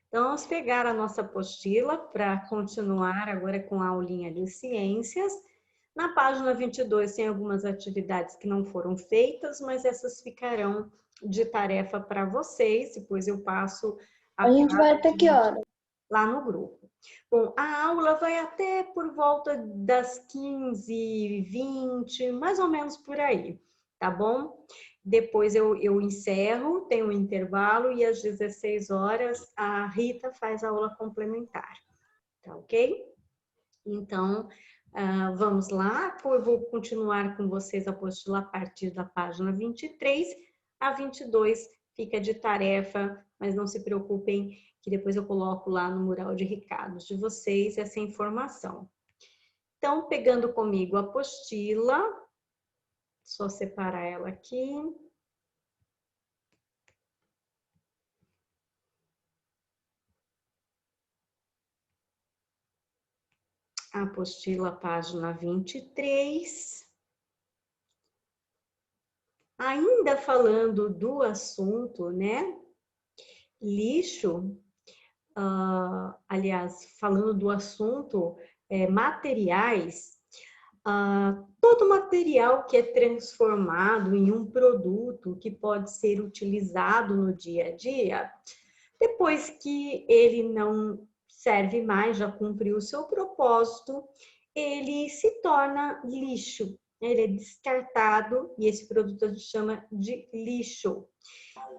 Então, vamos pegar a nossa apostila para continuar agora com a aulinha de ciências. Na página 22 tem algumas atividades que não foram feitas, mas essas ficarão de tarefa para vocês, depois eu passo A gente vai até que hora? lá no grupo. Bom, a aula vai até por volta das 15h20, mais ou menos por aí, tá bom? Depois eu encerro, tem um intervalo e às 16 horas a Rita faz a aula complementar, tá ok? Então, vamos lá, eu vou continuar com vocês a apostila a partir da página 23, a 22 fica de tarefa, mas não se preocupem que depois eu coloco lá no mural de recados de vocês essa informação. Então, pegando comigo a apostila, só separar ela aqui. A apostila, página 23. Ainda falando do assunto, né? Lixo, aliás, falando do assunto materiais, todo material que é transformado em um produto que pode ser utilizado no dia a dia, depois que ele não serve mais, já cumpriu o seu propósito, ele se torna lixo. Ele é descartado e esse produto a gente chama de lixo.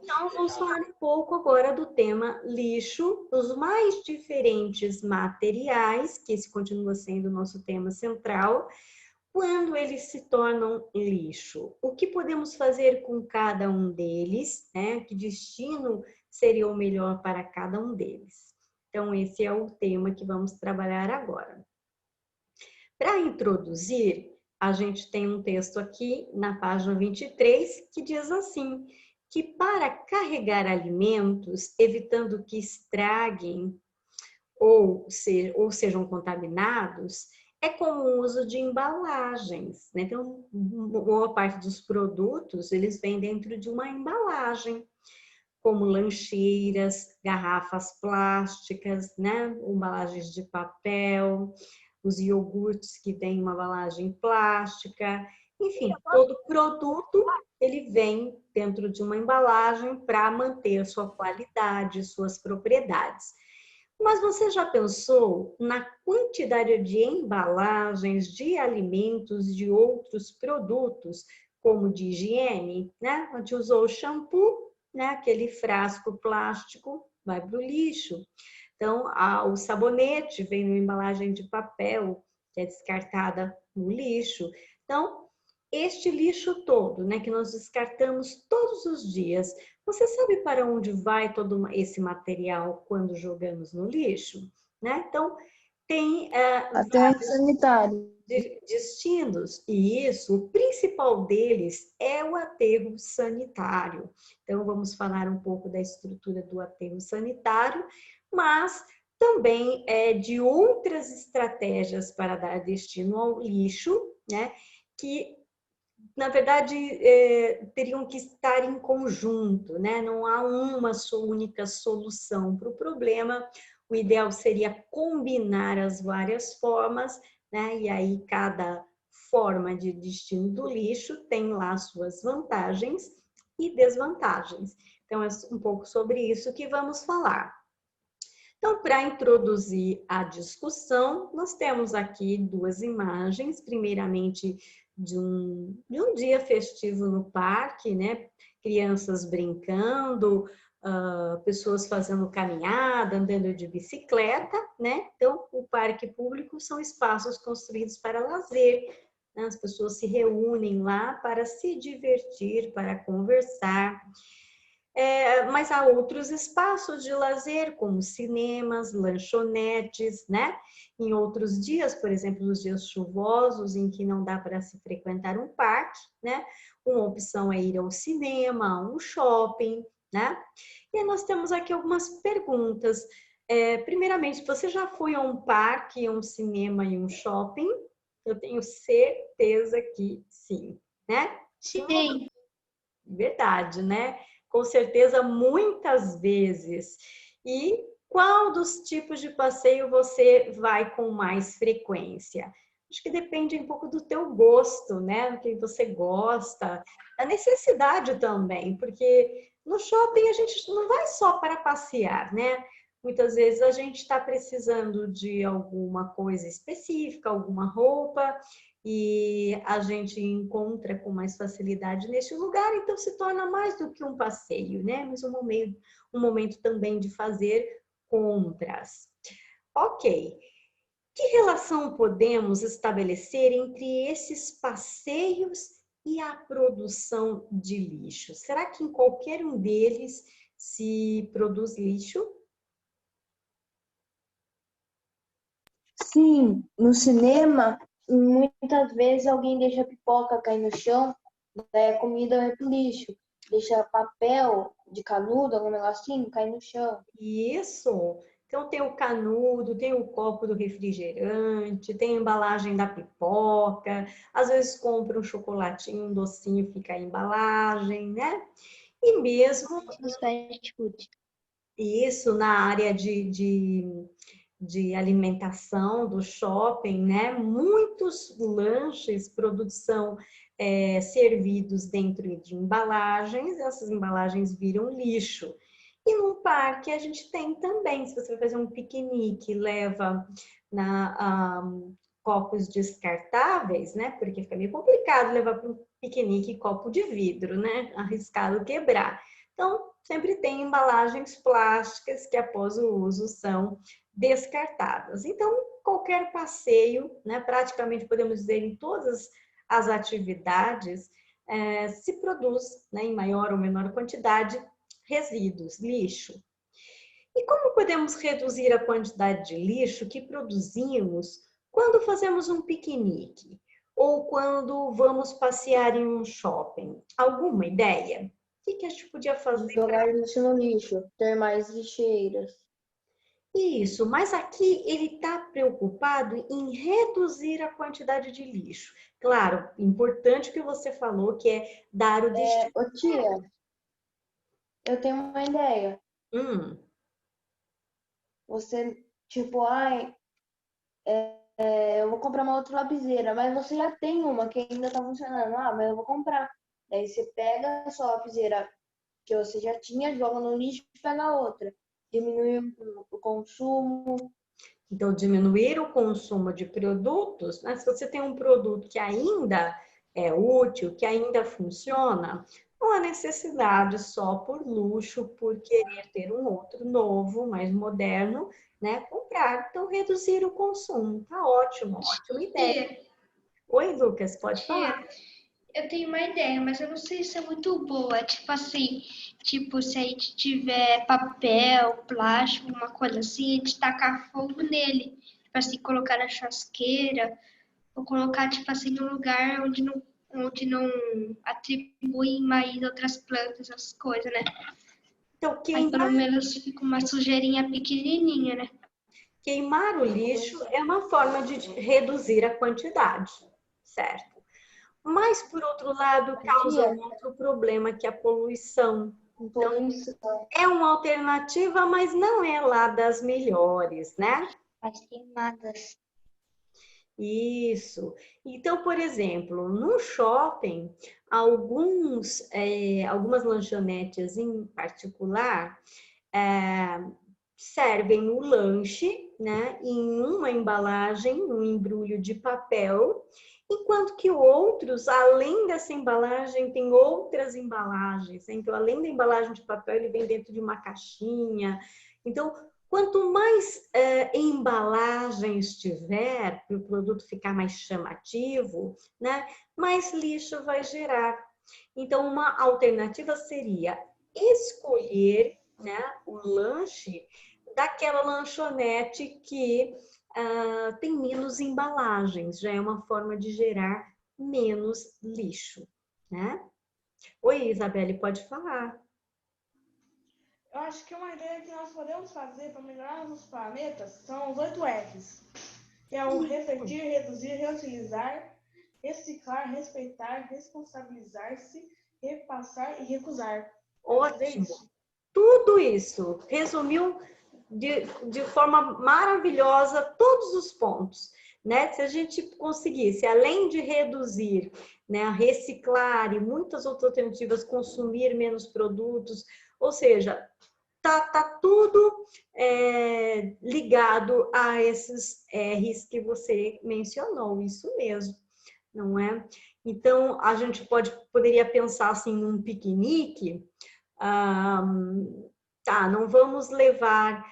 Então, vamos falar um pouco agora do tema lixo, os mais diferentes materiais, que esse continua sendo o nosso tema central, quando eles se tornam lixo. O que podemos fazer com cada um deles, né? Que destino seria o melhor para cada um deles? Então, esse é o tema que vamos trabalhar agora. Para introduzir, a gente tem um texto aqui na página 23 que diz assim, que para carregar alimentos, evitando que estraguem ou sejam contaminados, é comum o uso de embalagens, né? Então, boa parte dos produtos, eles vêm dentro de uma embalagem, como lancheiras, garrafas plásticas, né? Embalagens de papel, os iogurtes que vêm em uma embalagem plástica, enfim, todo produto ele vem dentro de uma embalagem para manter sua qualidade, suas propriedades. Mas você já pensou na quantidade de embalagens de alimentos, de outros produtos, como de higiene, né? A gente usou o shampoo, né? Aquele frasco plástico vai para o lixo. Então, o sabonete vem numa embalagem de papel, que é descartada no lixo. Então, este lixo todo, né, que nós descartamos todos os dias, você sabe para onde vai todo esse material quando jogamos no lixo? Né? Então, tem Aterro sanitário. destinos, e isso, o principal deles é o aterro sanitário. Então, vamos falar um pouco da estrutura do aterro sanitário, mas também de outras estratégias para dar destino ao lixo, né? Que na verdade, teriam que estar em conjunto, né? Não há uma única solução para o problema. O ideal seria combinar as várias formas, né? E aí cada forma de destino do lixo tem lá suas vantagens e desvantagens. Então, é um pouco sobre isso que vamos falar. Então, para introduzir a discussão, nós temos aqui duas imagens, primeiramente de um dia festivo no parque, né? Crianças brincando, pessoas fazendo caminhada, andando de bicicleta, né? Então, o parque público são espaços construídos para lazer, né? As pessoas se reúnem lá para se divertir, para conversar. Mas há outros espaços de lazer, como cinemas, lanchonetes, né? Em outros dias, por exemplo, nos dias chuvosos, em que não dá para se frequentar um parque, né? Uma opção é ir ao cinema, a um shopping, né? E aí nós temos aqui algumas perguntas. Primeiramente, você já foi a um parque, a um cinema e um shopping? Eu tenho certeza que sim, né? Sim. Verdade, né? Com certeza, muitas vezes. E Qual dos tipos de passeio você vai com mais frequência? Acho que depende um pouco do teu gosto, né? Do que você gosta, da necessidade também, porque no shopping a gente não vai só para passear, né? Muitas vezes a gente está precisando de alguma coisa específica, alguma roupa, e a gente encontra com mais facilidade neste lugar, então se torna mais do que um passeio, né? Mas um momento também de fazer compras. Ok. Que relação podemos estabelecer entre esses passeios e a produção de lixo? Será que em qualquer um deles se produz lixo? Sim, no cinema, muitas vezes alguém deixa a pipoca cair no chão, daí a comida vai pro lixo. Deixa papel de canudo, algum negocinho, cai no chão. Isso. Então tem o canudo, tem o copo do refrigerante, tem a embalagem da pipoca, às vezes compra um chocolatinho, um docinho, fica a embalagem, né? E mesmo Os fast food. isso na área de alimentação do shopping, né? Muitos lanches, produção servidos dentro de embalagens, essas embalagens viram lixo. E no parque a gente tem também, se você vai fazer um piquenique, leva copos descartáveis, né? Porque fica meio complicado levar para um piquenique copo de vidro, né? Arriscado quebrar. Então, sempre tem embalagens plásticas que após o uso são descartadas. Então, qualquer passeio, né, praticamente podemos dizer em todas as atividades, se produz, né, em maior ou menor quantidade, resíduos, lixo. E como podemos reduzir a quantidade de lixo que produzimos quando fazemos um piquenique ou quando vamos passear em um shopping? Alguma ideia? O que a gente podia fazer? Jogar lixo no lixo, ter mais lixeiras. Isso, mas aqui ele está preocupado em reduzir a quantidade de lixo. Claro, importante o que você falou, que é dar o destino. Ô tia, eu tenho uma ideia. Hum, Você, tipo, ai, eu vou comprar uma outra lapiseira, mas você já tem uma que ainda tá funcionando. Ah, mas eu vou comprar. Daí você pega a sua lapiseira que você já tinha, joga no lixo e pega outra. Diminui o consumo. então, diminuir o consumo de produtos, né? Se você tem um produto que ainda é útil, que ainda funciona, não há necessidade só por luxo, por querer ter um outro novo, mais moderno, né? Comprar. Então, reduzir o consumo. Tá ótimo, ótima ideia. Tia, Oi, Lucas, pode falar. tia, eu tenho uma ideia, mas eu não sei se é muito boa. Tipo assim, tipo, se a gente tiver papel, plástico, uma coisa assim, a gente tacar fogo nele. Tipo assim, colocar na churrasqueira, ou colocar, tipo assim, num lugar onde não atribuem mais outras plantas, essas coisas, né? Então, Aí pelo menos fica uma sujeirinha pequenininha, né? queimar o lixo é uma forma de reduzir a quantidade, certo? Mas, por outro lado, causa Tia, um outro problema, que é a poluição. Então, poluição, é uma alternativa, mas não é lá das melhores, né? as queimadas. Isso. Então, por exemplo, no shopping, algumas lanchonetes em particular servem o lanche, né, em uma embalagem, um embrulho de papel, enquanto que outros, além dessa embalagem, tem outras embalagens. Né? Então, além da embalagem de papel, ele vem dentro de uma caixinha. Então, quanto mais embalagens tiver, para o produto ficar mais chamativo, né, mais lixo vai gerar. Então, uma alternativa seria escolher, né, o lanche daquela lanchonete que tem menos embalagens, já é uma forma de gerar menos lixo, né? Oi, Isabelle, pode falar. Eu acho que uma ideia que nós podemos fazer para melhorar os planetas são os 8 Fs, que é o refletir, reduzir, reutilizar, reciclar, respeitar, responsabilizar-se, repassar e recusar. Pode fazer Ótimo. isso? Tudo isso resumiu de forma maravilhosa todos os pontos, né? Se a gente conseguisse, além de reduzir, né, reciclar e muitas outras alternativas, consumir menos produtos, ou seja, tá tudo ligado a esses R's que você mencionou, isso mesmo, não é? Então, a gente poderia pensar assim num piquenique, não vamos levar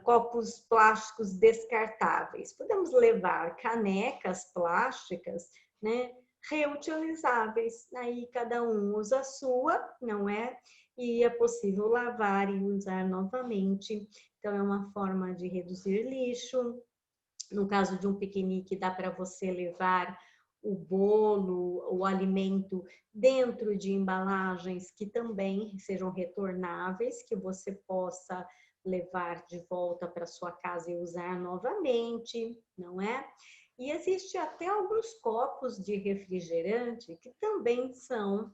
copos plásticos descartáveis, podemos levar canecas plásticas, né, reutilizáveis, aí cada um usa a sua, não é? E é possível lavar e usar novamente, então é uma forma de reduzir lixo. No caso de um piquenique, dá para você levar o bolo, o alimento dentro de embalagens que também sejam retornáveis, que você possa levar de volta para sua casa e usar novamente, não é? E existe até alguns copos de refrigerante que também são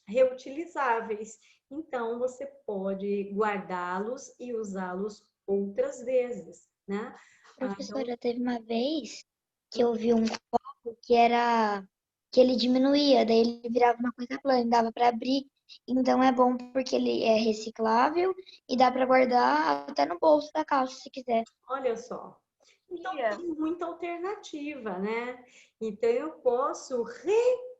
reutilizáveis. Então, você pode guardá-los e usá-los outras vezes, né? Professora, teve uma vez que eu vi um copo que era que ele diminuía, daí ele virava uma coisa plana, dava para abrir. Então é bom porque ele é reciclável e dá para guardar até no bolso da calça, se quiser. Olha só. Então, tem muita alternativa, né? Então, eu posso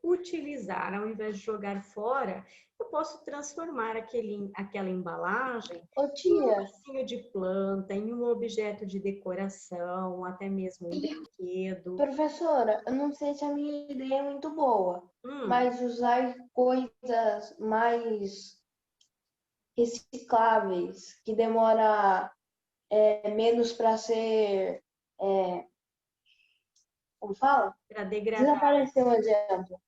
reutilizar, ao invés de jogar fora, eu posso transformar aquela embalagem em um vasinho de planta, em um objeto de decoração, até mesmo um brinquedo. Professora, eu não sei se a minha ideia é muito boa, mas usar coisas mais recicláveis, que demora menos para ser, como fala? Para degradar. Desaparecer um exemplo.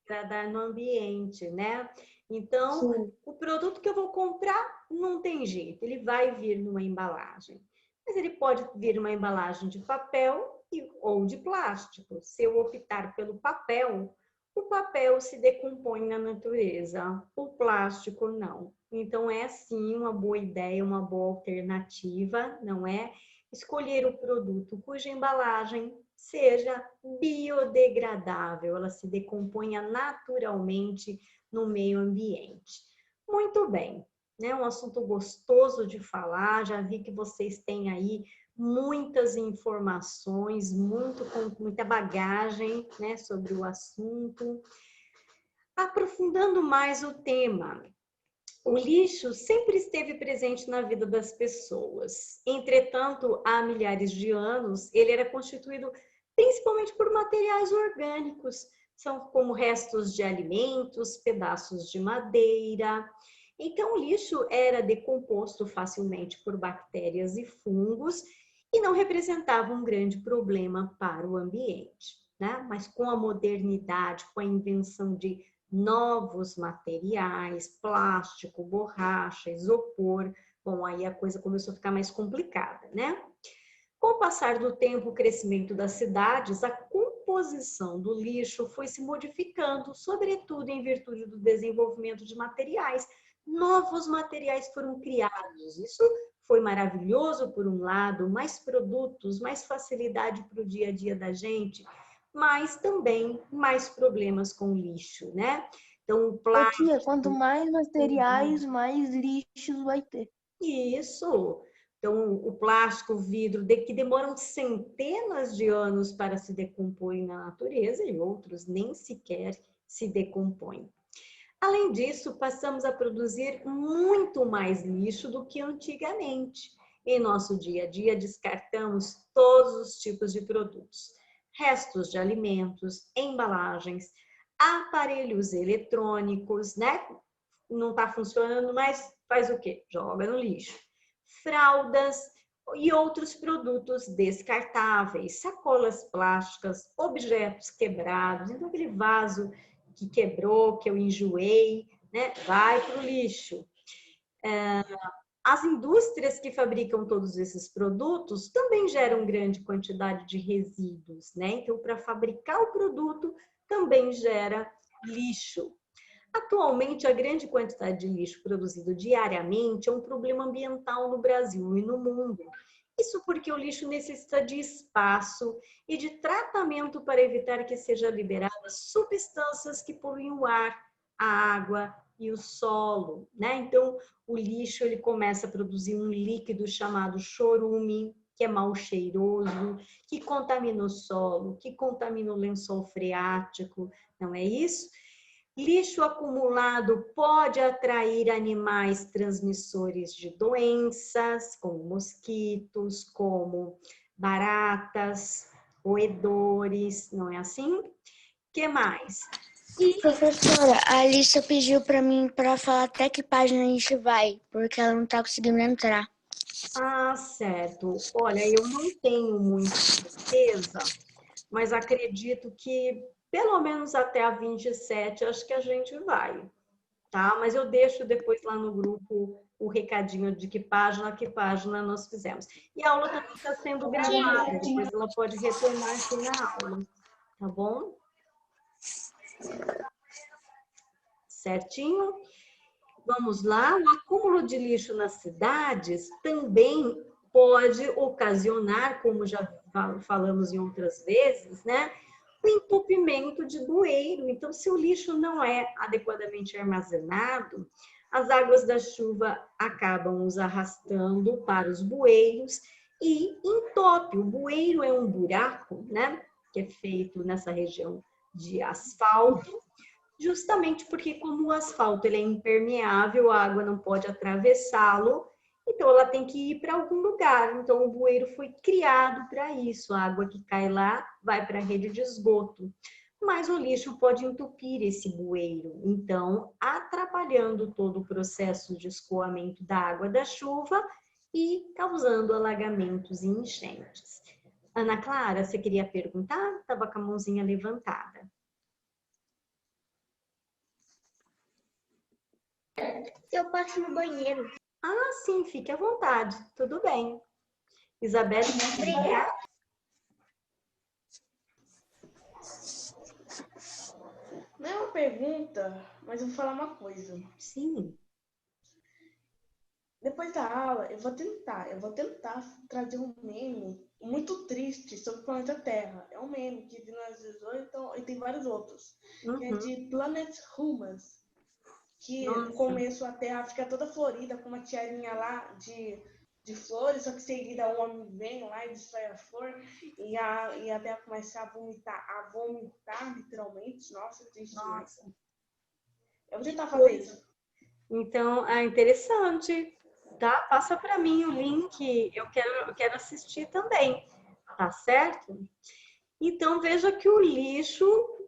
Degradar no ambiente, né? Então, Sim. o produto que eu vou comprar não tem jeito, ele vai vir numa embalagem. Mas ele pode vir numa embalagem de papel ou de plástico. Se eu optar pelo papel, o papel se decompõe na natureza, o plástico não. Então, é sim uma boa ideia, uma boa alternativa, não é? Escolher o produto cuja embalagem seja biodegradável, ela se decomponha naturalmente no meio ambiente. Muito bem, né? Um assunto gostoso de falar, já vi que vocês têm aí muitas informações, muita bagagem, né, sobre o assunto. Aprofundando mais o tema, o lixo sempre esteve presente na vida das pessoas. Entretanto, há milhares de anos, ele era constituído principalmente por materiais orgânicos, são como restos de alimentos, pedaços de madeira. Então, o lixo era decomposto facilmente por bactérias e fungos e não representava um grande problema para o ambiente, né? Mas com a modernidade, com a invenção de novos materiais, plástico, borracha, isopor, bom, aí a coisa começou a ficar mais complicada, né? Com o passar do tempo, o crescimento das cidades, a composição do lixo foi se modificando, sobretudo em virtude do desenvolvimento de materiais. Novos materiais foram criados. Isso foi maravilhoso, por um lado, mais produtos, mais facilidade para o dia a dia da gente, mas também mais problemas com o lixo, né? Então, o plástico... Tia, quanto mais materiais, mais lixos vai ter. Isso. Então, o plástico, o vidro, que demoram centenas de anos para se decompor na natureza e outros nem sequer se decompõem. Além disso, passamos a produzir muito mais lixo do que antigamente. Em nosso dia a dia, descartamos todos os tipos de produtos. Restos de alimentos, embalagens, aparelhos eletrônicos, né? Não está funcionando, mas faz o quê? Joga no lixo. Fraldas e outros produtos descartáveis, sacolas plásticas, objetos quebrados. Então, aquele vaso que quebrou, que eu enjoei, né? Vai para o lixo. As indústrias que fabricam todos esses produtos também geram grande quantidade de resíduos, né? Então, para fabricar o produto, também gera lixo. Atualmente, a grande quantidade de lixo produzido diariamente é um problema ambiental no Brasil e no mundo. Isso porque o lixo necessita de espaço e de tratamento para evitar que sejam liberadas substâncias que poluem o ar, a água e o solo, né? Então, o lixo ele começa a produzir um líquido chamado chorume, que é mal cheiroso, que contamina o solo, que contamina o lençol freático, não é isso? Lixo acumulado pode atrair animais transmissores de doenças, como mosquitos, como baratas, roedores, não é assim? O que mais? Professora, a Alissa pediu para mim para falar até que página a gente vai, porque ela não tá conseguindo entrar. Ah, certo. Olha, eu não tenho muita certeza, mas acredito que pelo menos até a 27, acho que a gente vai, tá? Mas eu deixo depois lá no grupo o recadinho de que página nós fizemos. E a aula também está sendo gravada, depois ela pode retornar aqui na aula, tá bom? Certinho? Vamos lá, o acúmulo de lixo nas cidades também pode ocasionar, como já falamos em outras vezes, né? O entupimento de bueiro. Então, se o lixo não é adequadamente armazenado, as águas da chuva acabam os arrastando para os bueiros e entope. O bueiro é um buraco, né? Que é feito nessa região de asfalto, justamente porque como o asfalto ele é impermeável, a água não pode atravessá-lo, então ela tem que ir para algum lugar. Então o bueiro foi criado para isso, a água que cai lá vai para a rede de esgoto. Mas o lixo pode entupir esse bueiro, então atrapalhando todo o processo de escoamento da água da chuva e causando alagamentos e enchentes. Ana Clara, você queria perguntar? Estava com a mãozinha levantada. Eu passo no banheiro. Ah, sim, fique à vontade. Tudo bem. Isabelle, obrigada. Não é uma pergunta, mas eu vou falar uma coisa. Sim. Depois da aula, eu vou tentar trazer um meme muito triste sobre o planeta Terra. É um meme que vi nas 18 e tem vários outros. Que é de Planet Humans. Que no começo a Terra fica toda florida, com uma tiarinha lá de flores, só que em seguida o homem vem lá e destrói a flor e a Terra começa a vomitar literalmente. Nossa, triste demais. Eu vou tentar fazer isso. Então, é interessante, tá? Passa para mim o link, eu quero assistir também, tá certo? Então, veja que o lixo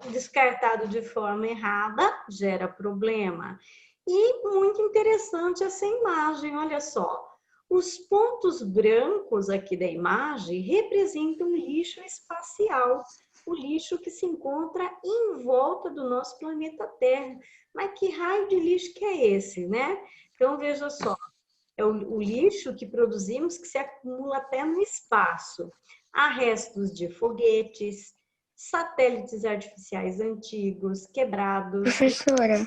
descartado de forma errada gera problema. E muito interessante essa imagem, olha só. Os pontos brancos aqui da imagem representam lixo espacial, o lixo que se encontra em volta do nosso planeta Terra. Mas que raio de lixo que é esse, né? Então, veja só, é o lixo que produzimos que se acumula até no espaço. Há restos de foguetes, satélites artificiais antigos, quebrados. Professora.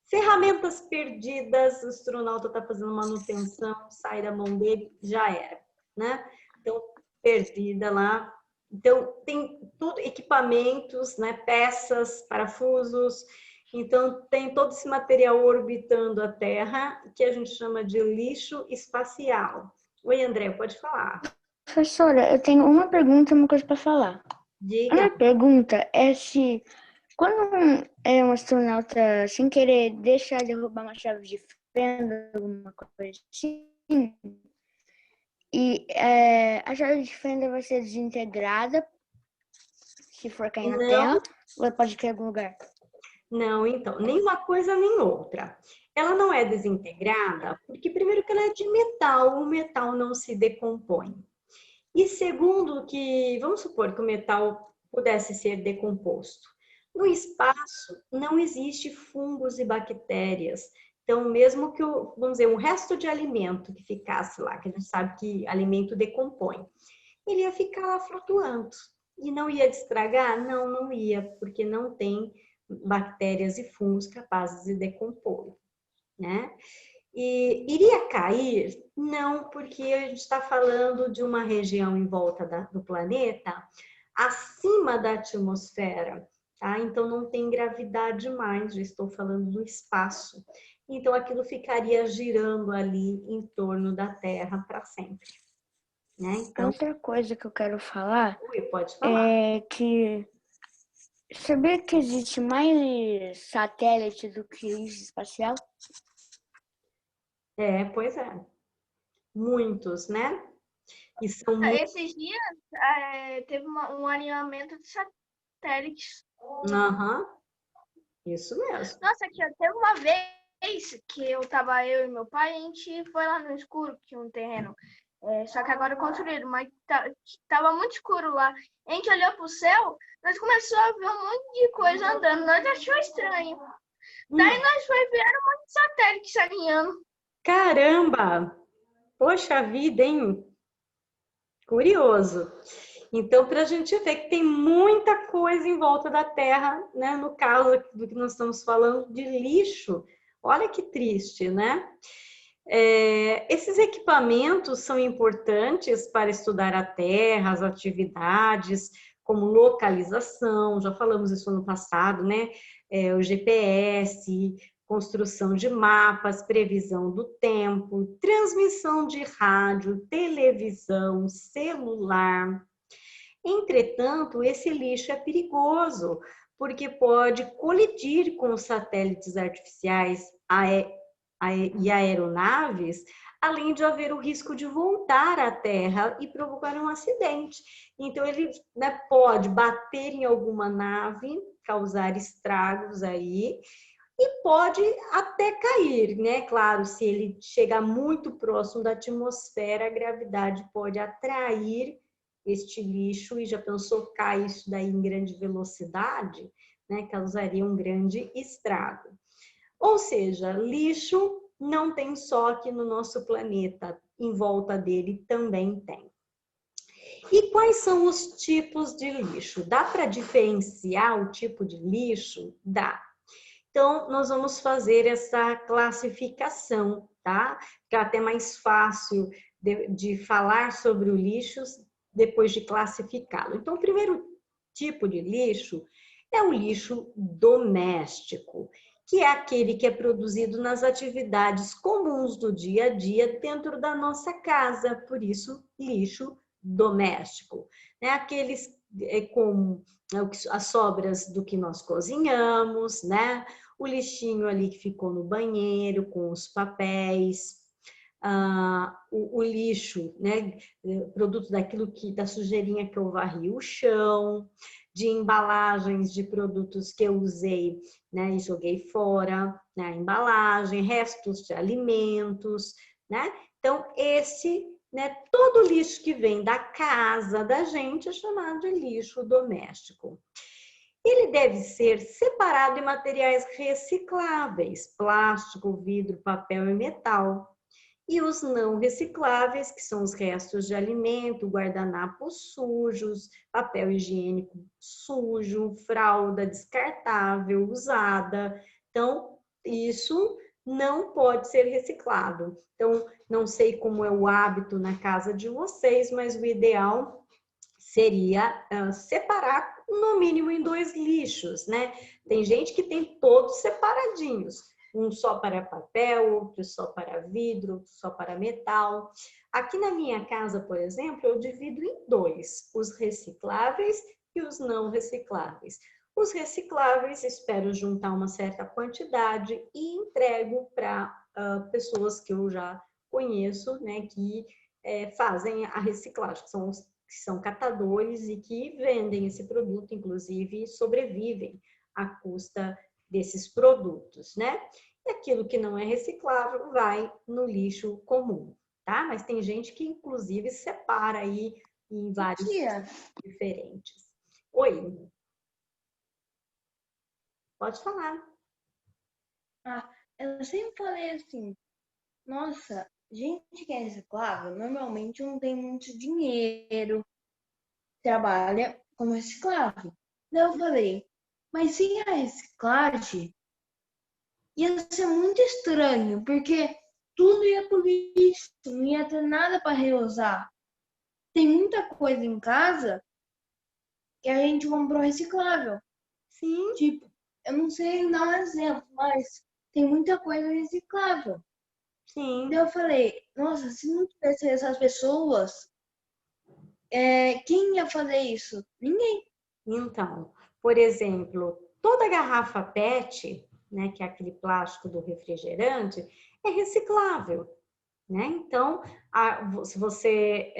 Ferramentas perdidas, o astronauta está fazendo manutenção, sai da mão dele, já era, né? Então, perdida lá. Então, tem tudo, equipamentos, né? Peças, parafusos. Então, tem todo esse material orbitando a Terra, que a gente chama de lixo espacial. Oi, André, pode falar. Professora, eu tenho uma pergunta e uma coisa para falar. Diga. A minha pergunta é se quando um astronauta, sem querer, deixa derrubar uma chave de fenda, alguma coisa assim, e a chave de fenda vai ser desintegrada se for cair na Terra, ou pode cair em algum lugar? Não, então, nem uma coisa nem outra. Ela não é desintegrada porque, primeiro, que ela é de metal, o metal não se decompõe. E segundo, que vamos supor que o metal pudesse ser decomposto. No espaço não existe fungos e bactérias. Então, mesmo que, vamos dizer, um resto de alimento que ficasse lá, que a gente sabe que alimento decompõe, ele ia ficar lá flutuando. E não ia estragar? Não, não ia, porque não tem bactérias e fungos capazes de decompô-lo, né? E iria cair? Não, porque a gente está falando de uma região em volta do planeta acima da atmosfera, tá? Então não tem gravidade mais, já estou falando do espaço. Então aquilo ficaria girando ali em torno da Terra para sempre, né? Então, Outra coisa que eu quero falar pode falar. é que sabia que existe mais satélite do que lixo espacial? Pois é. Muitos, né? E são muitos. Esses dias teve um alinhamento de satélites. Aham, isso mesmo. Nossa, que teve uma vez que eu e meu pai, a gente foi lá no escuro, que tinha um terreno. Só que agora construíram, mas tava muito escuro lá. A gente olhou pro céu, nós começamos a ver um monte de coisa andando. Nós achou estranho. Daí nós foi ver um monte de satélite se alinhando. Caramba! Poxa vida, hein? Curioso. Então, para a gente ver que tem muita coisa em volta da Terra, né? No caso do que nós estamos falando de lixo. Olha que triste, né? Esses equipamentos são importantes para estudar a Terra, as atividades, como localização, já falamos isso no passado, né? O GPS, construção de mapas, previsão do tempo, transmissão de rádio, televisão, celular. Entretanto, esse lixo é perigoso, porque pode colidir com os satélites artificiais e aeronaves, além de haver o risco de voltar à Terra e provocar um acidente. Então, ele, né, pode bater em alguma nave, causar estragos aí, e pode até cair, né? Claro, se ele chegar muito próximo da atmosfera, a gravidade pode atrair este lixo, e já pensou cair isso daí em grande velocidade, né? Causaria um grande estrago. Ou seja, lixo não tem só aqui no nosso planeta, em volta dele também tem. E quais são os tipos de lixo? Dá para diferenciar o tipo de lixo? Dá. Então, nós vamos fazer essa classificação, tá? Fica até mais fácil de falar sobre o lixo depois de classificá-lo. Então, o primeiro tipo de lixo é o lixo doméstico, que é aquele que é produzido nas atividades comuns do dia a dia dentro da nossa casa, por isso, lixo doméstico. Né? Aqueles como as sobras do que nós cozinhamos, né? O lixinho ali que ficou no banheiro com os papéis, o lixo, né? Produto da sujeirinha que eu varri o chão, de embalagens de produtos que eu usei, né? E joguei fora, né? Embalagem, restos de alimentos, né? Então, né? Todo lixo que vem da casa da gente é chamado de lixo doméstico. Ele deve ser separado em materiais recicláveis, plástico, vidro, papel e metal. E os não recicláveis, que são os restos de alimento, guardanapos sujos, papel higiênico sujo, fralda descartável, usada. Então, isso não pode ser reciclado. Então, não sei como é o hábito na casa de vocês, mas o ideal seria separar no mínimo em 2 lixos, né? Tem gente que tem todos separadinhos, um só para papel, outro só para vidro, outro só para metal. Aqui na minha casa, por exemplo, eu divido em 2, os recicláveis e os não recicláveis. Os recicláveis, espero juntar uma certa quantidade e entrego para pessoas que eu já conheço, né, que fazem a reciclagem, que são catadores e que vendem esse produto, inclusive sobrevivem à custa desses produtos, né? E aquilo que não é reciclável vai no lixo comum, tá? Mas tem gente que, inclusive, separa aí em vários diferentes. Oi. Pode falar. Eu sempre falei assim, nossa, gente que é reciclável normalmente não tem muito dinheiro, trabalha como reciclável. Daí eu falei, Mas sem a reciclagem, ia ser muito estranho, porque tudo ia pro lixo, não ia ter nada para reusar. Tem muita coisa em casa que a gente comprou reciclável. Sim, Tipo, eu não sei dar um exemplo, mas tem muita coisa reciclável. sim. Daí eu falei, nossa, se não tivesse essas pessoas, quem ia fazer isso? Ninguém. Então, por exemplo, toda garrafa PET, né, que é aquele plástico do refrigerante, é reciclável, né? Então, se você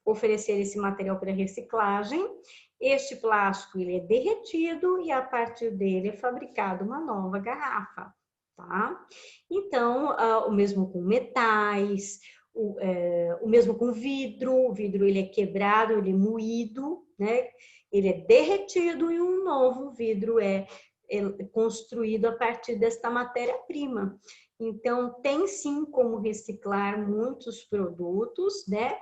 oferecer esse material para reciclagem, este plástico ele é derretido e a partir dele é fabricada uma nova garrafa, tá? Então, o mesmo com metais, o mesmo com vidro, o vidro ele é quebrado, ele é moído, né? Ele é derretido e um novo vidro é construído a partir desta matéria-prima. Então, tem sim como reciclar muitos produtos, né?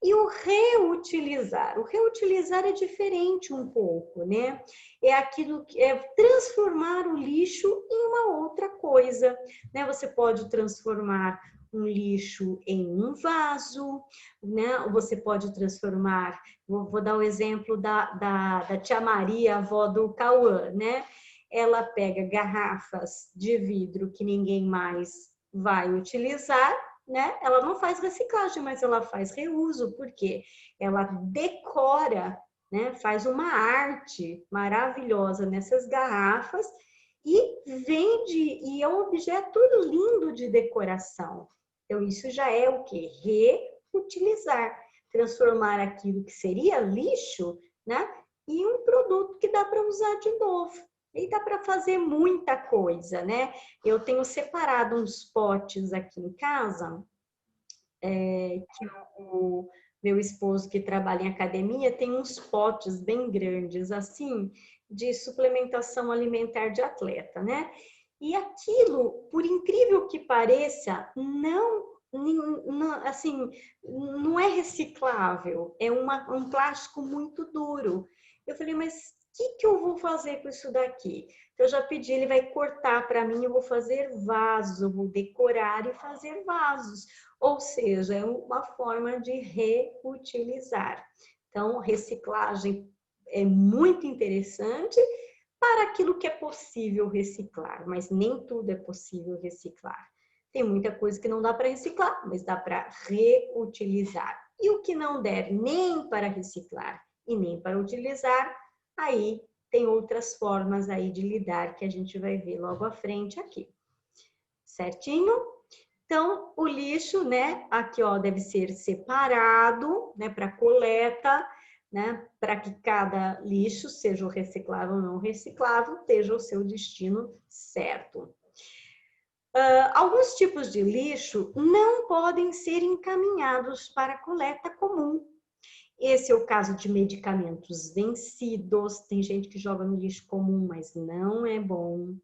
E o reutilizar. O reutilizar é diferente um pouco, né? É aquilo que é transformar o lixo em uma outra coisa, né? Você pode transformar um lixo em um vaso, né? Você pode transformar, vou dar o exemplo da tia Maria, avó do Cauã, né? Ela pega garrafas de vidro que ninguém mais vai utilizar, né? Ela não faz reciclagem, mas ela faz reuso, porque ela decora, né? Faz uma arte maravilhosa nessas garrafas e vende, e é um objeto lindo de decoração. Então, isso já é o que? Reutilizar, transformar aquilo que seria lixo, né? Em um produto que dá para usar de novo. E dá para fazer muita coisa, né? Eu tenho separado uns potes aqui em casa, que o meu esposo que trabalha em academia tem uns potes bem grandes, assim, de suplementação alimentar de atleta, né? E aquilo, por incrível que pareça, assim, não é reciclável, é um plástico muito duro. Eu falei, mas o que eu vou fazer com isso daqui? Eu já pedi, ele vai cortar para mim, eu vou fazer vasos, eu vou decorar e fazer vasos. Ou seja, é uma forma de reutilizar. Então, reciclagem é muito interessante para aquilo que é possível reciclar, mas nem tudo é possível reciclar. Tem muita coisa que não dá para reciclar, mas dá para reutilizar. E o que não der nem para reciclar e nem para utilizar, aí tem outras formas aí de lidar que a gente vai ver logo à frente aqui. Certinho? Então, o lixo, né, aqui ó, deve ser separado, né, para coleta, né, para que cada lixo, seja o reciclável ou não reciclável, esteja o seu destino certo. Alguns tipos de lixo não podem ser encaminhados para coleta comum. Esse é o caso de medicamentos vencidos, tem gente que joga no lixo comum, mas não é bom.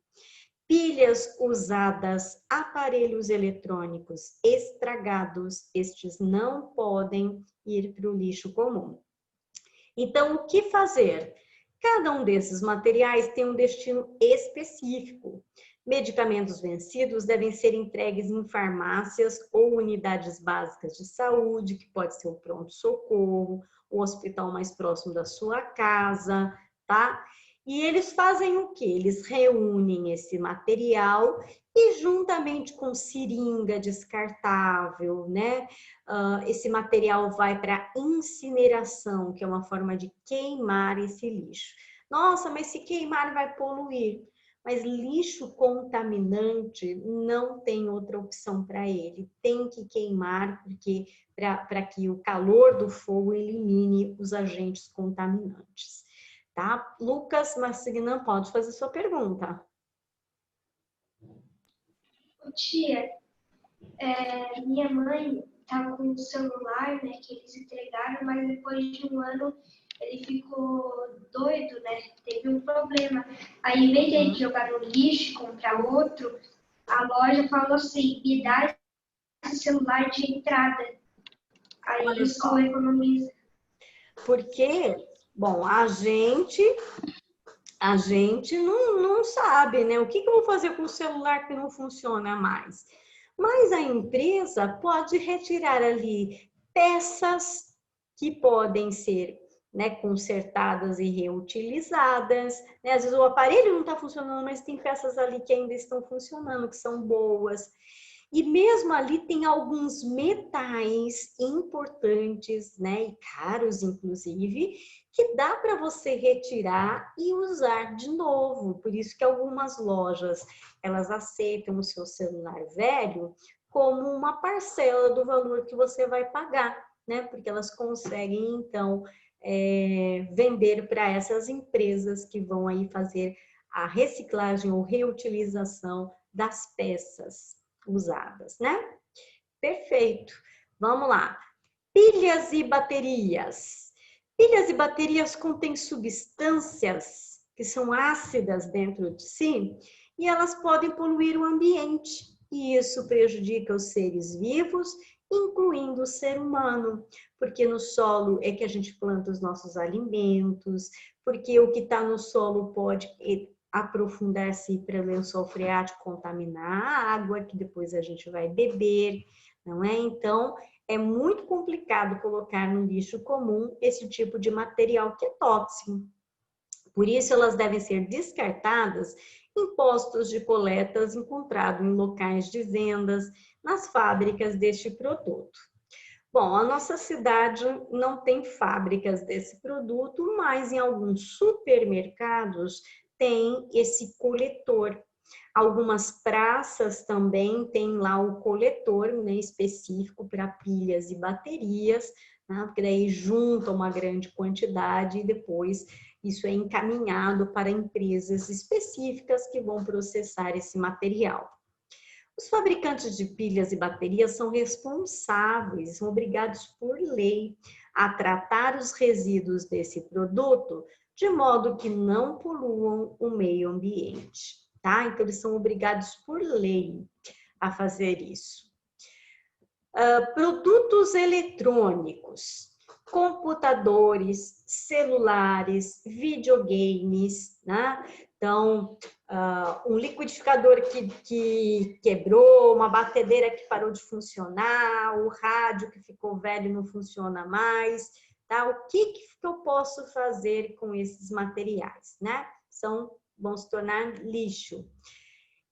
Pilhas usadas, aparelhos eletrônicos estragados, estes não podem ir para o lixo comum. Então, o que fazer? Cada um desses materiais tem um destino específico. Medicamentos vencidos devem ser entregues em farmácias ou unidades básicas de saúde, que pode ser o pronto-socorro, o hospital mais próximo da sua casa, tá? E eles fazem o quê? Eles reúnem esse material e juntamente com seringa descartável, né? Esse material vai para incineração, que é uma forma de queimar esse lixo. Nossa, mas se queimar vai poluir. Mas lixo contaminante não tem outra opção para ele. Tem que queimar, porque para que o calor do fogo elimine os agentes contaminantes. Tá? Lucas Massignan, pode fazer sua pergunta. Tia, minha mãe estava com um celular, né, que eles entregaram, mas depois de um ano ele ficou doido, né? Teve um problema. Aí, em vez de ele jogar no lixo, comprar outro, a loja falou assim, me dá esse celular de entrada. Aí isso economiza. Porque, bom, a gente a gente não sabe, né? O que eu vou fazer com o celular que não funciona mais? Mas a empresa pode retirar ali peças que podem ser, né, consertadas e reutilizadas, né? Às vezes o aparelho não está funcionando, mas tem peças ali que ainda estão funcionando, que são boas. E mesmo ali tem alguns metais importantes, né, e caros inclusive, que dá para você retirar e usar de novo. Por isso que algumas lojas, elas aceitam o seu celular velho como uma parcela do valor que você vai pagar, né? Porque elas conseguem, então, vender para essas empresas que vão aí fazer a reciclagem ou reutilização das peças usadas, né? Perfeito. Vamos lá. Pilhas e baterias. Pilhas e baterias contêm substâncias que são ácidas dentro de si e elas podem poluir o ambiente. E isso prejudica os seres vivos, incluindo o ser humano, porque no solo é que a gente planta os nossos alimentos, porque o que está no solo pode aprofundar-se para o lençol freático, contaminar a água, que depois a gente vai beber, não é? Então, é muito complicado colocar no lixo comum esse tipo de material que é tóxico. Por isso, elas devem ser descartadas em postos de coletas encontrados em locais de vendas, nas fábricas deste produto. Bom, a nossa cidade não tem fábricas desse produto, mas em alguns supermercados tem esse coletor. Algumas praças também têm lá o coletor, né, específico para pilhas e baterias, né, porque daí junta uma grande quantidade e depois isso é encaminhado para empresas específicas que vão processar esse material. Os fabricantes de pilhas e baterias são responsáveis, são obrigados por lei a tratar os resíduos desse produto de modo que não poluam o meio ambiente, tá? Então, eles são obrigados por lei a fazer isso. Produtos eletrônicos, computadores, celulares, videogames, né? Então, um liquidificador que quebrou, uma batedeira que parou de funcionar, o rádio que ficou velho e não funciona mais, tá? O que eu posso fazer com esses materiais, né? Vão se tornar lixo.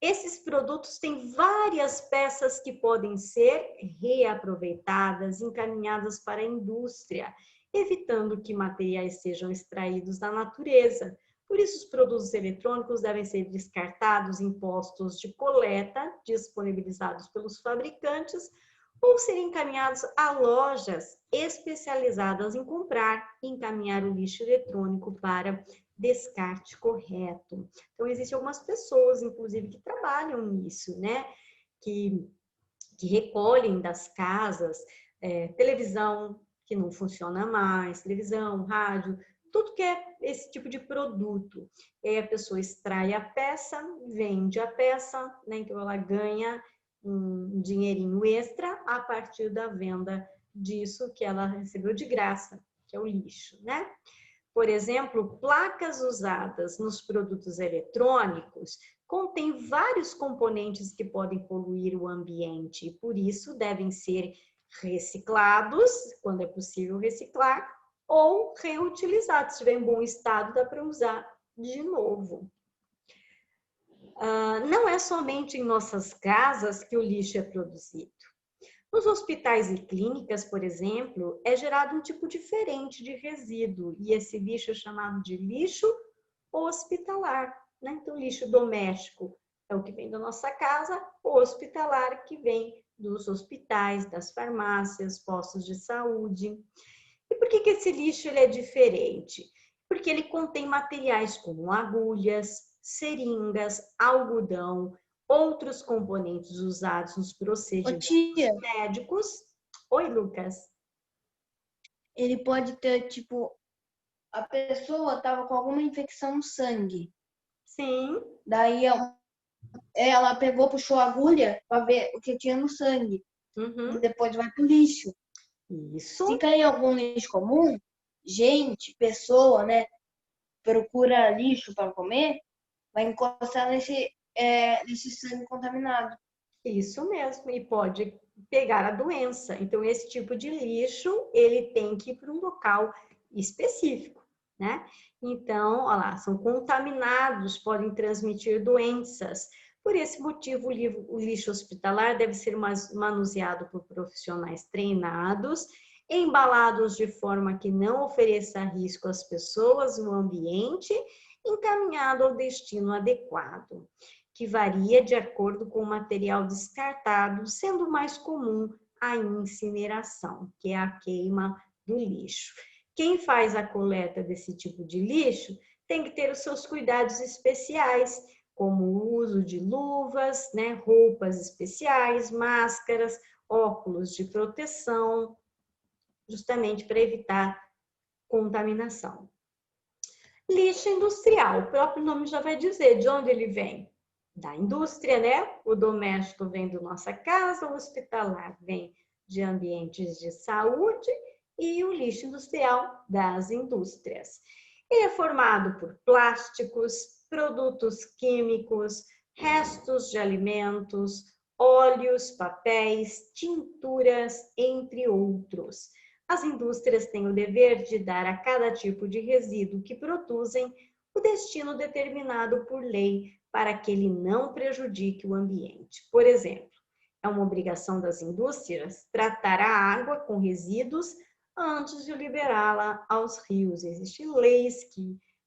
Esses produtos têm várias peças que podem ser reaproveitadas, encaminhadas para a indústria, evitando que materiais sejam extraídos da natureza. Por isso, os produtos eletrônicos devem ser descartados em postos de coleta, disponibilizados pelos fabricantes, ou serem encaminhados a lojas especializadas em comprar e encaminhar o lixo eletrônico para descarte correto. Então, existem algumas pessoas, inclusive, que trabalham nisso, né? Que recolhem das casas televisão que não funciona mais, televisão, rádio, tudo que é esse tipo de produto. E aí a pessoa extrai a peça, vende a peça, né? Então ela ganha um dinheirinho extra a partir da venda disso que ela recebeu de graça, que é o lixo, né? Por exemplo, placas usadas nos produtos eletrônicos contêm vários componentes que podem poluir o ambiente e, por isso, devem ser reciclados, quando é possível reciclar, ou reutilizados. Se estiver em bom estado, dá para usar de novo. Não é somente em nossas casas que o lixo é produzido. Nos hospitais e clínicas, por exemplo, é gerado um tipo diferente de resíduo e esse lixo é chamado de lixo hospitalar, né? Então, lixo doméstico é o que vem da nossa casa, o hospitalar que vem dos hospitais, das farmácias, postos de saúde. E por que esse lixo ele é diferente? Porque ele contém materiais como agulhas, seringas, algodão, outros componentes usados nos procedimentos médicos. Oi, Lucas. Ele pode ter, tipo, a pessoa estava com alguma infecção no sangue. Sim. Daí ela pegou, puxou a agulha para ver o que tinha no sangue. Uhum. E depois vai pro lixo. Isso. Se cair em algum lixo comum, gente, pessoa, né? procura lixo para comer, vai encostar nesse sangue contaminado. Isso mesmo, e pode pegar a doença. Então, esse tipo de lixo, ele tem que ir para um local específico, né? Então, olha lá, são contaminados, podem transmitir doenças. Por esse motivo, o lixo hospitalar deve ser manuseado por profissionais treinados, embalados de forma que não ofereça risco às pessoas no ambiente, encaminhado ao destino adequado, que varia de acordo com o material descartado, sendo mais comum a incineração, que é a queima do lixo. Quem faz a coleta desse tipo de lixo tem que ter os seus cuidados especiais, como o uso de luvas, né, roupas especiais, máscaras, óculos de proteção, justamente para evitar contaminação. Lixo industrial, o próprio nome já vai dizer de onde ele vem. Da indústria, né? O doméstico vem da nossa casa, o hospitalar vem de ambientes de saúde e o lixo industrial das indústrias. Ele é formado por plásticos, produtos químicos, restos de alimentos, óleos, papéis, tinturas, entre outros. As indústrias têm o dever de dar a cada tipo de resíduo que produzem o destino determinado por lei para que ele não prejudique o ambiente. Por exemplo, é uma obrigação das indústrias tratar a água com resíduos antes de liberá-la aos rios. Existem leis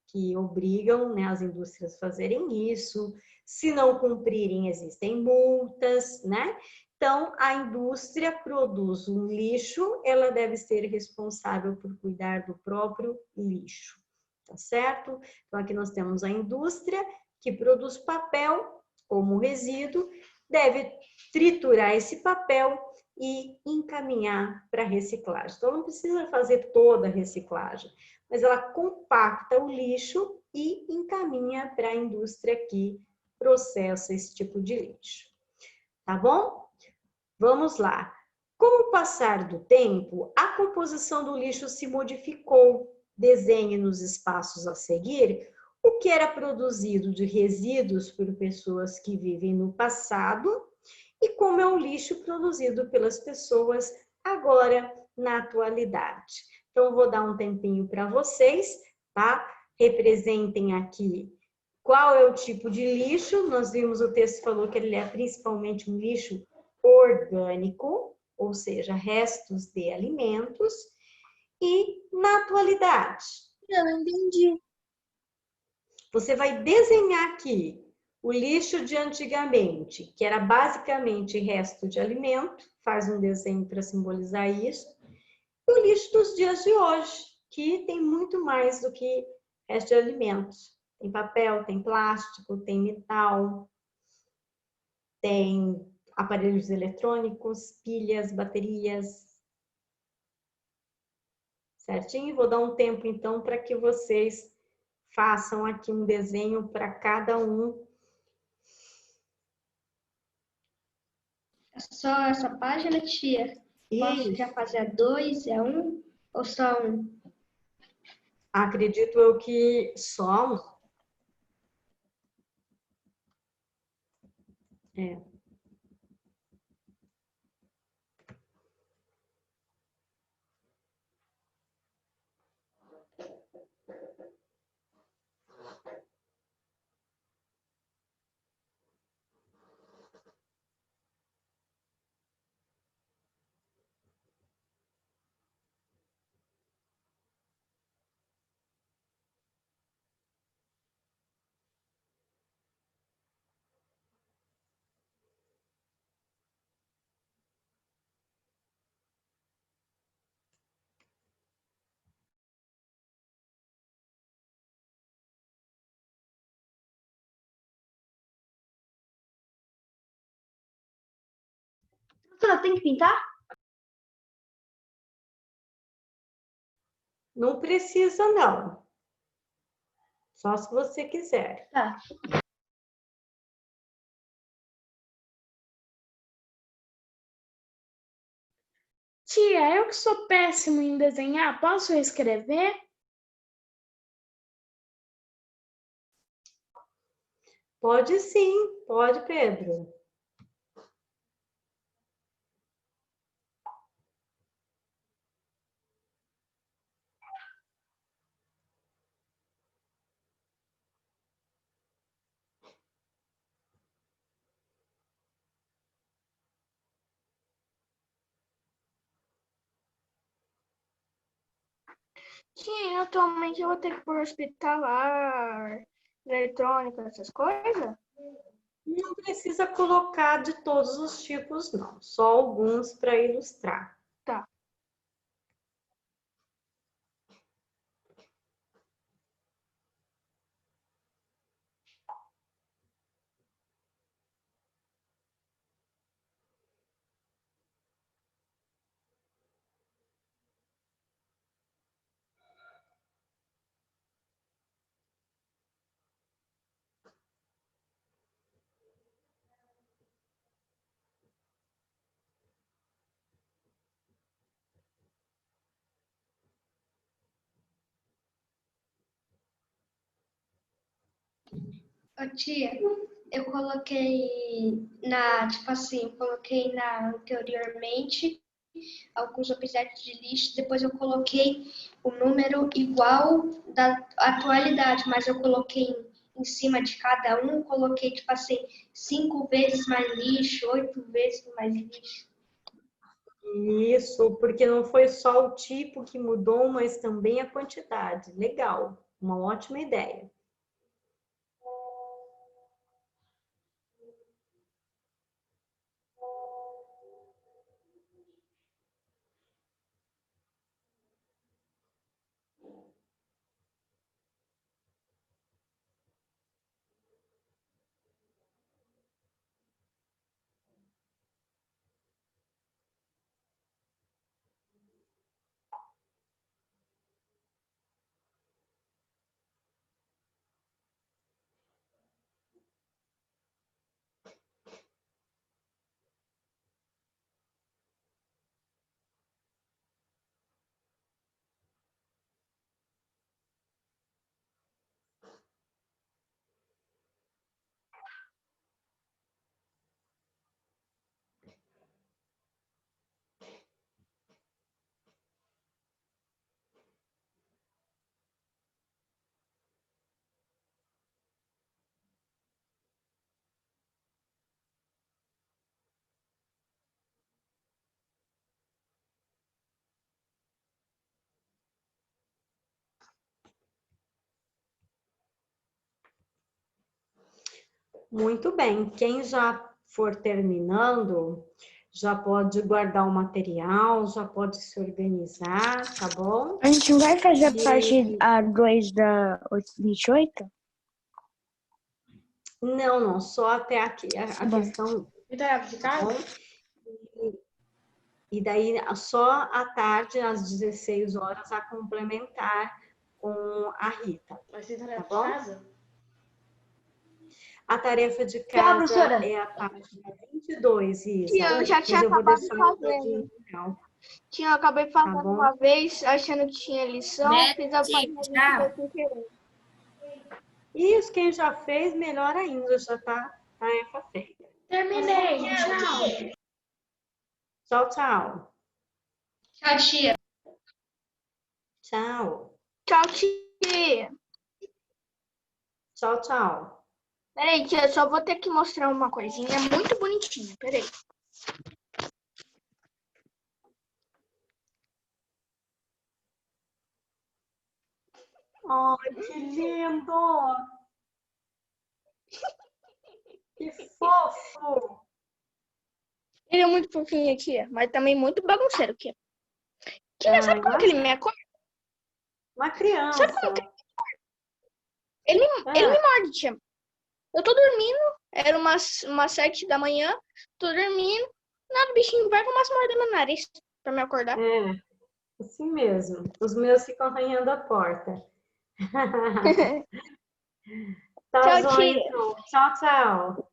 que obrigam, né, as indústrias a fazerem isso. Se não cumprirem, existem multas, né? Então, a indústria produz um lixo, ela deve ser responsável por cuidar do próprio lixo, tá certo? Então, aqui nós temos a indústria que produz papel como resíduo, deve triturar esse papel e encaminhar para reciclagem. Então, não precisa fazer toda a reciclagem, mas ela compacta o lixo e encaminha para a indústria que processa esse tipo de lixo. Tá bom? Vamos lá. Com o passar do tempo, a composição do lixo se modificou. Desenhe nos espaços a seguir o que era produzido de resíduos por pessoas que vivem no passado e como é o lixo produzido pelas pessoas agora na atualidade. Então, vou dar um tempinho para vocês, tá? Representem aqui qual é o tipo de lixo. Nós vimos, o texto falou que ele é principalmente um lixo orgânico, ou seja, restos de alimentos, e na atualidade. Não entendi. Você vai desenhar aqui o lixo de antigamente, que era basicamente resto de alimento, faz um desenho para simbolizar isso, e o lixo dos dias de hoje, que tem muito mais do que resto de alimentos. Tem papel, tem plástico, tem metal, tem aparelhos eletrônicos, pilhas, baterias. Certinho? Vou dar um tempo, então, para que vocês façam aqui um desenho para cada um. É só essa página, tia? Posso já fazer dois, é um ou só um? Acredito eu que só um. É. Você tem que pintar? Não precisa, não. Só se você quiser. Tá. Tia, eu que sou péssimo em desenhar, posso escrever? Pode sim, pode, Pedro. Sim, atualmente eu vou ter que pôr hospitalar, eletrônica, essas coisas. Não precisa colocar de todos os tipos, não. Só alguns para ilustrar. Tá. Ô, tia, eu coloquei anteriormente alguns objetos de lixo, depois eu coloquei o número igual da atualidade, mas eu coloquei em cima de cada um, coloquei, 5 vezes mais lixo, 8 vezes mais lixo. Isso, porque não foi só o tipo que mudou, mas também a quantidade. Legal, uma ótima ideia. Muito bem, quem já for terminando, já pode guardar o material, já pode se organizar, tá bom? A gente não vai fazer a E- parte A2 da 28? Não, só até aqui a Bom. questão, E tarefa de tá casa? bom? E daí só à tarde, às 16 horas, a complementar com a Rita, Vai ser tá tarefa de bom? casa? A tarefa de Tchau, casa professora. é a página 22, Isa. Eu já tinha Mas eu vou acabado deixar de no fazer. dedinho final, Eu acabei tá fazendo bom? uma vez, achando que tinha lição, fiz a página 22 sem querer. Isso, quem já fez, melhor ainda, já tá tarefa feita. Terminei, tchau. Tchau, tchau. Tchau, tia. Tchau. Tchau, tia. Tchau, tchau. Peraí, tia, eu só vou ter que mostrar uma coisinha muito bonitinha. Peraí. Ai, que lindo! Que fofo! Ele é muito fofinho, tia, mas também muito bagunceiro, tia. Tia, sabe como que ele me acorda? Uma Sabe como que criança. ele me Ah, morde, tia? Eu tô dormindo, era umas 7 da manhã, tô dormindo, nada, o bichinho vai começar a morder meu nariz pra me acordar. é, assim mesmo. Os meus ficam arranhando a porta. Tá Tchau, joia, tia. então. Tchau, tchau.